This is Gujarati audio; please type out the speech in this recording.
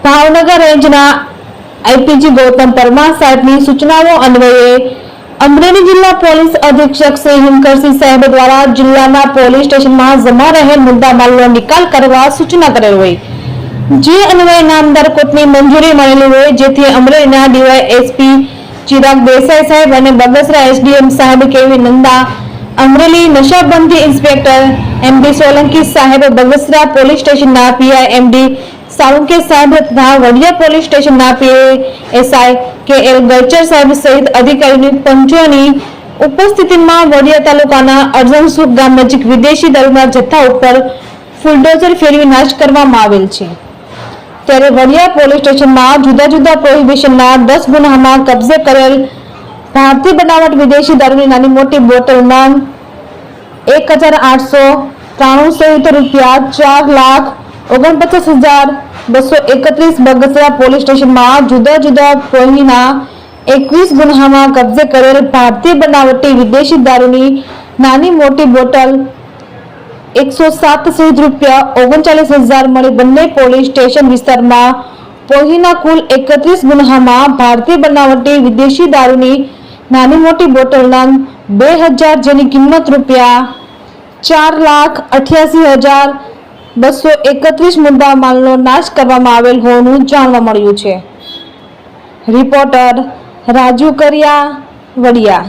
ભાવનગર રેન્જના આઈપીજી ગૌતમ પરમાર સાહેબની સૂચનાઓ અન્વયે અમરેલી જિલ્લા પોલીસ અધિક્ષક શ્રી હિમકરસિંહ સાહેબ દ્વારા જિલ્લાના પોલીસ સ્ટેશનમાં જમા રહેલ મુદ્દામાલનો નિકાલ કરવા સૂચના કરેલ હોય, જે અન્વયે નામદાર કોર્ટની મંજૂરી મળેલી હોય, જેથી અમરેલીના ડીવાયએસપી ચિરાગ દેસાઈ સાહેબ અને બગસરા એસડીએમ સાહેબ કેવી નંદા, અમરેલી નશાબંધી ઇન્સ્પેક્ટર એમડી સોલંકી સાહેબ, બગસરા પોલીસ સ્ટેશનના પીઆઈ એમડી સાળુંકે સાહેબ તથા વડિયા પોલીસ સ્ટેશનના પીએસઆઈ કેએલ ગરચર સાહેબ સહિત અધિકારીની પંચોની ઉપસ્થિતિમાં વડિયા તાલુકાના અરજણસુખ ગામ નજીક વિદેશી દારૂના જથ્થા ઉપર ફુલડોઝર ફેરવી નાશ કરવામાં આવેલ છે। ત્યારે વડિયા પોલીસ સ્ટેશનમાં જુદા જુદા પ્રોહિબિશનના 10 ગુનામાં કબજે કરેલ ભારતીય બનાવટ વિદેશી દારૂની નાની મોટી બોટલ નંગ 1893 સહિત રૂપિયા 4,49,231 બગસરા પોલીસ સ્ટેશનમાં જુદા જુદા પ્રોહિના 21 ગુનામાં કબજે કરેલ ભારતીય બનાવટી વિદેશી દારૂની નાની મોટી બોટલ 107 સહિત રૂપિયા 39,000 મળી બંને પોલીસ સ્ટેશન વિસ્તારમાં પોહીના કુલ 31 ગુનામાં ભારતીય બનાવટી વિદેશી દારૂની નાની મોટી બોટલ નંગ 2000 જેની કિંમત રૂપિયા 4,88,231 મુદ્દા માલનો નાશ કરવામાં આવેલ હોવાનું જાણવા મળ્યું છે। રિપોર્ટર રાજુ કરિયા, વડિયા।